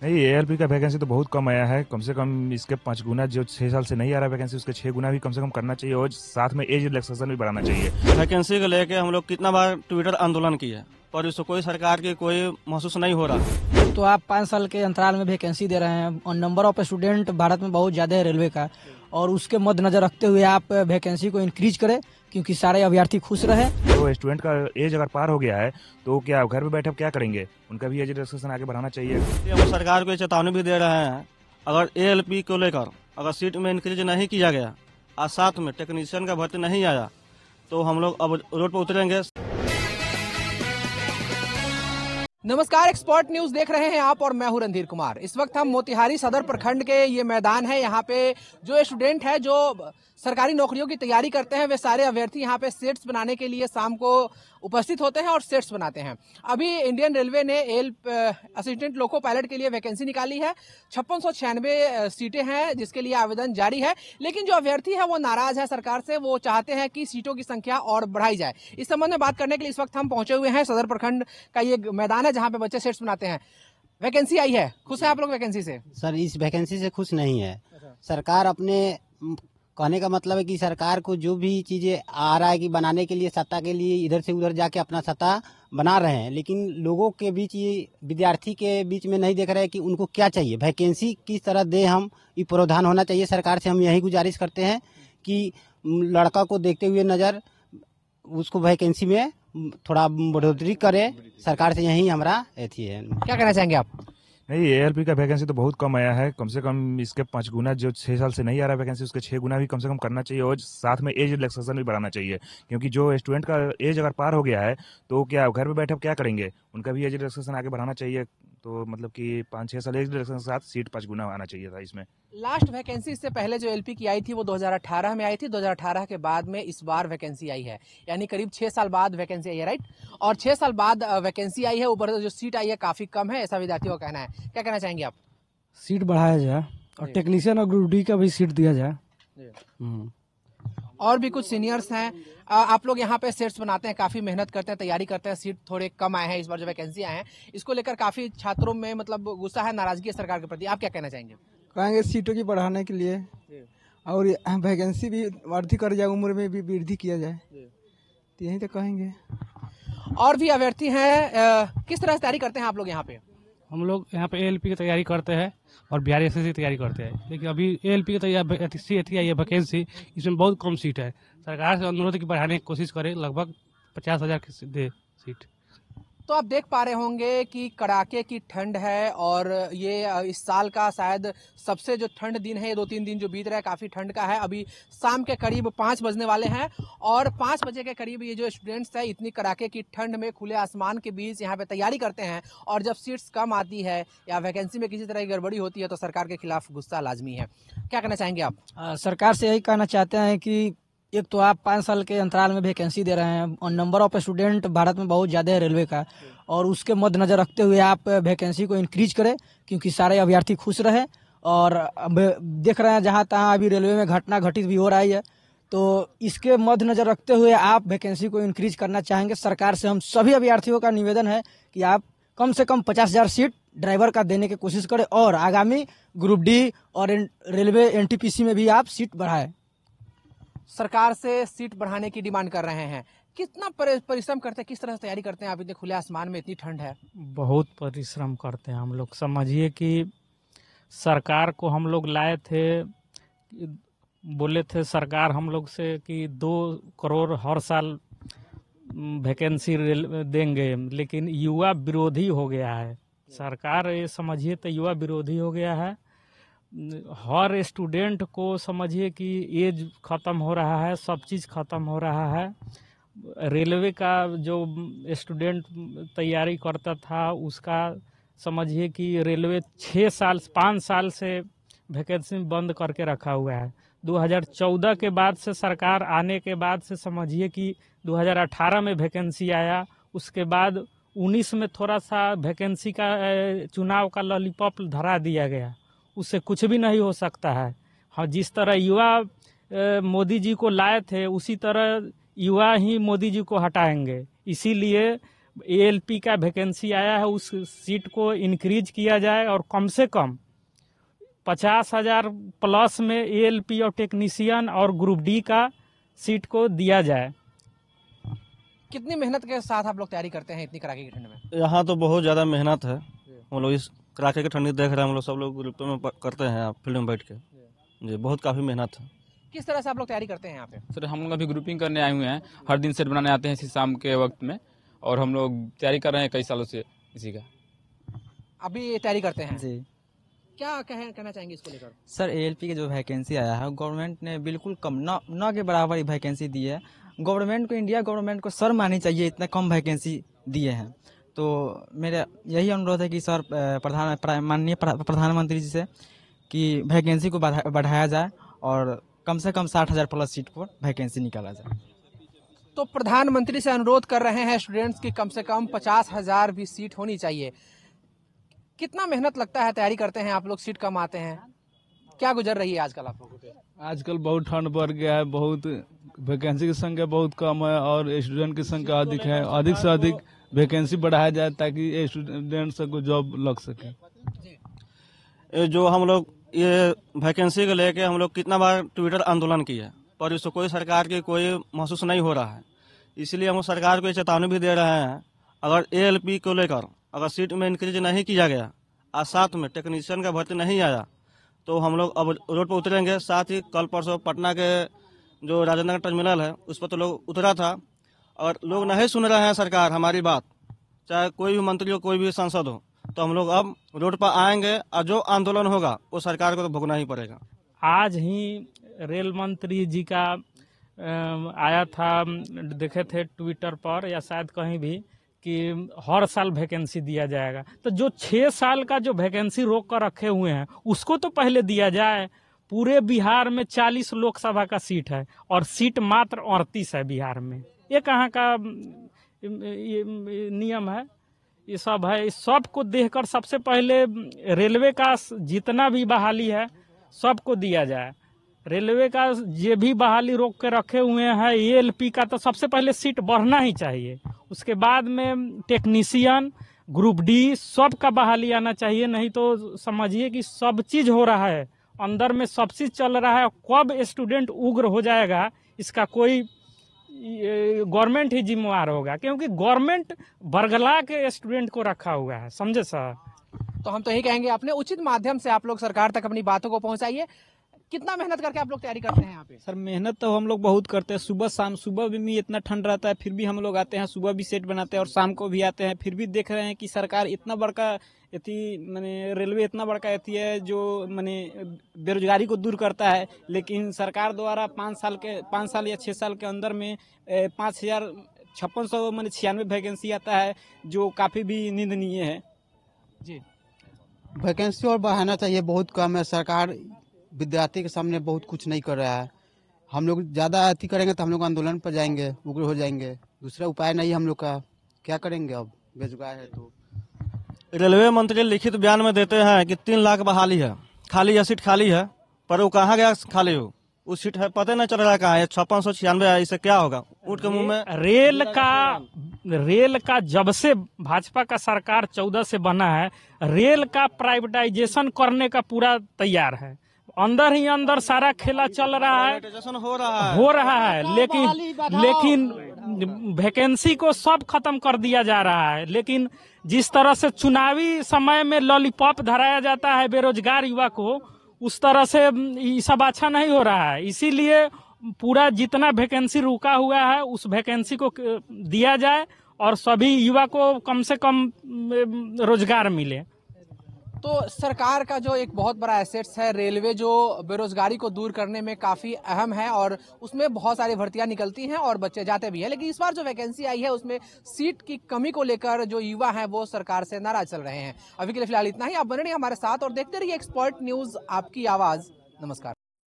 नहीं, एएलपी का वैकेंसी तो बहुत कम आया है। कम से कम इसके 5 गुना, जो 6 साल से नहीं आ रहा वैकेंसी, उसके 6 गुना भी कम से कम करना चाहिए और साथ में एज रिलैक्सेशन भी बढ़ाना चाहिए। वैकेंसी को लेके हम लोग कितना बार ट्विटर आंदोलन किया पर इसको कोई सरकार की कोई महसूस नहीं हो रहा। तो आप 5 साल के अंतराल में वैकेंसी दे रहे हैं और नंबर ऑफ स्टूडेंट भारत में बहुत ज़्यादा है रेलवे का, और उसके मद्देनजर रखते हुए आप वैकेंसी को इंक्रीज करें क्योंकि सारे अभ्यर्थी खुश रहे। तो स्टूडेंट का एज अगर पार हो गया है तो क्या घर पे बैठे अब क्या करेंगे? उनका भी एज रिलैक्सेशन आगे बढ़ाना चाहिए। हम सरकार को चेतावनी भी दे रहे हैं, अगर एएलपी को लेकर अगर सीट में इंक्रीज नहीं किया गया और साथ में टेक्नीशियन का भर्ती नहीं आया तो हम लोग अब रोड पर उतरेंगे। नमस्कार, एक्सपर्ट न्यूज देख रहे हैं आप और मैं हूं रणधीर कुमार। इस वक्त हम मोतिहारी सदर प्रखंड के ये मैदान है। यहाँ पे जो स्टूडेंट है जो सरकारी नौकरियों की तैयारी करते हैं वे सारे अभ्यर्थी यहाँ पे सेट्स बनाने के लिए शाम को उपस्थित होते हैं और सेट्स बनाते हैं। अभी इंडियन रेलवे ने असिस्टेंट लोको पायलट के लिए वैकेंसी निकाली है। 5696 सीटें हैं जिसके लिए आवेदन जारी है, लेकिन जो अभ्यर्थी है वो नाराज है सरकार से। वो चाहते हैं कि सीटों की संख्या और बढ़ाई जाए। इस संबंध में बात करने के लिए इस वक्त हम पहुंचे हुए हैं। सदर प्रखंड का ये मैदान है जहाँ पे बच्चे सेट्स बनाते हैं। वैकेंसी आई है, खुश है आप लोग वैकेंसी से? सर, इस वैकेंसी से खुश नहीं है। सरकार अपने कहने का मतलब है कि सरकार को जो भी चीजें आ रहा है कि बनाने के लिए, सत्ता के लिए इधर से उधर जाके अपना सत्ता बना रहे हैं, लेकिन लोगों के बीच, ये विद्यार्थी के बीच में नहीं देख रहे हैं कि उनको क्या चाहिए, वैकेंसी किस तरह दे। हम ये प्रावधान होना चाहिए। सरकार से हम यही गुजारिश करते हैं कि लड़का को देखते हुए नजर उसको वैकेंसी में थोड़ा बढ़ोतरी करे। सरकार से यही हमारा एथी है। क्या कहना चाहेंगे आप? नहीं, एएलपी का वैकेंसी तो बहुत कम आया है। कम से कम इसके 5 गुना, जो 6 साल से नहीं आ रहा वैकेंसी, उसके 6 गुना भी कम से कम करना चाहिए और साथ में एज रिलैक्सेशन भी बढ़ाना चाहिए। क्योंकि जो स्टूडेंट का एज अगर पार हो गया है तो क्या घर पे बैठे अब क्या करेंगे? उनका भी एज रिलैक्सेशन आगे बढ़ाना चाहिए। तो मतलब कि 5-6 साल एज रिलैक्सेशन के साथ सीट 5 गुना आना चाहिए था इसमें। लास्ट वैकेंसी इससे पहले जो एलपी की आई थी वो 2018 में आई थी। 2018 के बाद में इस बार वैकेंसी आई है, यानी करीब 6 साल बाद वैकेंसी आई है, राइट? और 6 साल बाद वैकेंसी आई है, ऊपर जो सीट आई है काफी कम है, ऐसा विद्यार्थियों का कहना है। क्या कहना चाहेंगे आप? सीट बढ़ाया जाए और टेक्नीशियन और ग्रुप डी का भी सीट दिया जाए। और भी कुछ सीनियर्स हैं। आप लोग यहाँ पे सेट्स बनाते हैं, काफी मेहनत करते हैं, तैयारी करते हैं। सीट थोड़े कम आए हैं इस बार जो वैकेंसी आए हैं, इसको लेकर काफी छात्रों में मतलब गुस्सा है, नाराजगी है सरकार के प्रति। आप क्या कहना चाहेंगे? कहेंगे सीटों की बढ़ाने के लिए और वैकेंसी भी वृद्धि कर जाए, उम्र में भी वृद्धि किया जाए, तो यही तो कहेंगे। और भी अभ्यर्थी हैं। किस तरह से तैयारी करते हैं आप लोग यहाँ पे? हम लोग यहाँ पे एएलपी की तैयारी करते हैं और बिहार एसएससी की तैयारी करते हैं, लेकिन अभी एएलपी की तैयारी आई है वैकेंसी, इसमें बहुत कम सीट है। सरकार से अनुरोध की बढ़ाने की कोशिश करे, लगभग 50,000 की दे सीट। तो आप देख पा रहे होंगे कि कड़ाके की ठंड है और ये इस साल का शायद सबसे जो ठंड दिन है, ये 2-3 दिन जो बीत रहा है काफ़ी ठंड का है। अभी शाम के करीब 5 बजने वाले हैं और 5 बजे के करीब ये जो स्टूडेंट्स हैं इतनी कड़ाके की ठंड में खुले आसमान के बीच यहाँ पे तैयारी करते हैं। और जब सीट्स कम आती है या वैकेंसी में किसी तरह की गड़बड़ी होती है तो सरकार के खिलाफ गुस्सा लाजमी है। क्या कहना चाहेंगे आप? सरकार से यही कहना चाहते हैं कि एक तो आप 5 साल के अंतराल में वैकेंसी दे रहे हैं और नंबर ऑफ स्टूडेंट भारत में बहुत ज़्यादा है रेलवे का, और उसके मद्देनजर रखते हुए आप वैकेंसी को इंक्रीज करें क्योंकि सारे अभ्यर्थी खुश रहे। और अब देख रहे हैं जहाँ तहाँ अभी रेलवे में घटना घटित भी हो रही है, तो इसके मद्देनजर रखते हुए आप वैकेंसी को इंक्रीज करना चाहेंगे। सरकार से हम सभी अभ्यर्थियों का निवेदन है कि आप कम से कम 50,000 सीट ड्राइवर का देने की कोशिश करें और आगामी ग्रुप डी और रेलवे एनटीपीसी में भी आप सीट बढ़ाएं। सरकार से सीट बढ़ाने की डिमांड कर रहे हैं। कितना परिश्रम करते हैं, किस तरह से तैयारी करते हैं आप? इतने खुले आसमान में, इतनी ठंड है। बहुत परिश्रम करते हैं हम लोग। समझिए कि सरकार को हम लोग लाए थे, बोले थे सरकार हम लोग से कि 2 करोड़ हर साल वैकेंसी देंगे, लेकिन युवा विरोधी हो गया है सरकार। ये समझिए तो युवा विरोधी हो गया है। हर स्टूडेंट को समझिए कि एज ख़त्म हो रहा है, सब चीज़ ख़त्म हो रहा है। रेलवे का जो स्टूडेंट तैयारी करता था उसका समझिए कि रेलवे 5 साल से वैकेंसी बंद करके रखा हुआ है। 2014 के बाद से सरकार आने के बाद से समझिए कि 2018 में वैकेंसी आया, उसके बाद 19 में थोड़ा सा वैकेंसी का चुनाव का लॉलीपॉप धरा दिया गया, उससे कुछ भी नहीं हो सकता है। हाँ, जिस तरह युवा मोदी जी को लाए थे उसी तरह युवा ही मोदी जी को हटाएंगे। इसीलिए एएलपी का वैकेंसी आया है उस सीट को इंक्रीज किया जाए और कम से कम 50,000 प्लस में एएलपी और टेक्नीशियन और ग्रुप डी का सीट को दिया जाए। कितनी मेहनत के साथ आप लोग तैयारी करते हैं इतनी कड़ाके की ठंड में? यहाँ तो बहुत ज़्यादा मेहनत है। हम लोग इस कड़ाके की ठंडी देख रहे हैं, हम लोग सब लोग ग्रुप में करते हैं फील्ड में बैठ के जी, बहुत काफ़ी मेहनत है। किस तरह से आप लोग तैयारी करते हैं यहाँ पे? सर हम लोग अभी ग्रुपिंग करने आए हुए हैं, हर दिन सेट बनाने आते हैं इसी शाम के वक्त में, और हम लोग तैयारी कर रहे हैं कई सालों से इसी का। अभी ये तैयारी करते हैं जी क्या कहना चाहेंगे इसको लेकर? सर, एएलपी के जो वैकेंसी आया है गवर्नमेंट ने बिल्कुल कम न के बराबर ही वैकेंसी दी है। गवर्नमेंट को, इंडिया गवर्नमेंट को शर्म आनी चाहिए, इतना कम वैकेंसी दिए हैं। तो मेरा यही अनुरोध है कि सर माननीय प्रधानमंत्री जी से कि वैकेंसी को बढ़ाया जाए और कम से कम 60,000 प्लस सीट पर वैकेंसी निकाला जाए। तो प्रधानमंत्री से अनुरोध कर रहे हैं स्टूडेंट्स की कम से कम 50,000 भी सीट होनी चाहिए। कितना मेहनत लगता है, तैयारी करते हैं आप लोग, सीट कम आते हैं, क्या गुजर रही है आजकल आप लोगों पे? आजकल बहुत ठंड बढ़ गया है, बहुत वैकेंसी की संख्या बहुत कम है और स्टूडेंट की संख्या अधिक है। अधिक से अधिक वैकेंसी बढ़ाया जाए ताकि स्टूडेंट्स को जॉब लग सके। जो हम लोग ये वैकेंसी को लेके हम लोग कितना बार ट्विटर आंदोलन किया, पर इसको कोई सरकार की कोई महसूस नहीं हो रहा है। इसलिए हम सरकार को चेतावनी भी दे रहे हैं, अगर एएलपी को लेकर अगर सीट में इंक्रीज नहीं किया गया और साथ में टेक्नीशियन का भर्ती नहीं आया तो हम लोग अब रोड पर उतरेंगे। साथ ही कल परसों पटना के जो राजेंद्र टर्मिनल है उस पर तो लोग उतरा था और लोग नहीं सुन रहे हैं सरकार हमारी बात, चाहे कोई भी मंत्री हो कोई भी सांसद हो। तो हम लोग अब रोड पर आएंगे और जो आंदोलन होगा वो सरकार को तो भुगतना ही पड़ेगा। आज ही रेल मंत्री जी का आया था, देखे थे ट्विटर पर या शायद कहीं भी कि हर साल वैकेंसी दिया जाएगा। तो जो 6 साल का जो वैकेंसी रोक कर रखे हुए हैं उसको तो पहले दिया जाए। पूरे बिहार में 40 लोकसभा का सीट है और सीट मात्र 38 है बिहार में। ये कहाँ का ये नियम है? ये सब है। इस सब को देखकर सबसे पहले रेलवे का जितना भी बहाली है सबको दिया जाए। रेलवे का ये भी बहाली रोक के रखे हुए हैं, एएलपी का तो सबसे पहले सीट बढ़ना ही चाहिए। उसके बाद में टेक्नीशियन, ग्रुप डी सब का बहाली आना चाहिए। नहीं तो समझिए कि सब चीज हो रहा है, अंदर में सब चीज चल रहा है। कब स्टूडेंट उग्र हो जाएगा इसका कोई गवर्नमेंट ही जिम्मेवार होगा, क्योंकि गवर्नमेंट बरगला के स्टूडेंट को रखा हुआ है। समझे सर? तो हम तो यही कहेंगे अपने उचित माध्यम से आप लोग सरकार तक अपनी बातों को पहुंचाइए। कितना मेहनत करके आप लोग तैयारी करते हैं यहाँ पे? सर मेहनत तो हम लोग बहुत करते हैं, सुबह शाम। सुबह भी इतना ठंड रहता है फिर भी हम लोग आते हैं, सुबह भी सेट बनाते हैं और शाम को भी आते हैं। फिर भी देख रहे हैं कि सरकार इतना बड़का माने रेलवे इतना बड़का है जो माने बेरोजगारी को दूर करता है, लेकिन सरकार द्वारा 5 साल या 6 साल के अंदर में 5,56 माने 96 वैकेंसी आता है, जो काफी भी निंदनीय है जी। वैकेंसी और बढ़ाना चाहिए, बहुत कम है। सरकार विद्यार्थी के सामने बहुत कुछ नहीं कर रहा है। हम लोग ज़्यादा अति करेंगे तो हम लोग आंदोलन पर जाएंगे, उग्र हो जाएंगे। दूसरा उपाय नहीं हम लोग का, क्या करेंगे अब, बेरोजगार है तो। रेलवे मंत्री लिखित बयान में देते हैं कि 3 लाख बहाली है, खाली है, सीट खाली है, पर वो कहाँ गया खाली हो? उस सीट है पता नहीं चल रहा है कहाँ है। 5696 है, इससे क्या होगा? ऊँट के मुंह में। रेल का जब से भाजपा का सरकार 14 से बना है, रेल का प्राइवेटाइजेशन करने का पूरा तैयार है। अंदर ही अंदर सारा खेला चल रहा है, हो रहा है, लेकिन वैकेंसी को सब खत्म कर दिया जा रहा है। लेकिन जिस तरह से चुनावी समय में लॉलीपॉप धराया जाता है बेरोजगार युवा को, उस तरह से ये सब अच्छा नहीं हो रहा है। इसीलिए पूरा जितना वैकेंसी रुका हुआ है उस वैकेंसी को दिया जाए और सभी युवा को कम से कम रोजगार मिले। तो सरकार का जो एक बहुत बड़ा एसेट्स है रेलवे, जो बेरोजगारी को दूर करने में काफी अहम है और उसमें बहुत सारी भर्तियां निकलती हैं और बच्चे जाते भी हैं। लेकिन इस बार जो वैकेंसी आई है उसमें सीट की कमी को लेकर जो युवा हैं वो सरकार से नाराज चल रहे हैं। अभी के लिए फिलहाल इतना ही। आप बने रहिए हमारे साथ और देखते रहिए एक्सपर्ट न्यूज, आपकी आवाज। नमस्कार।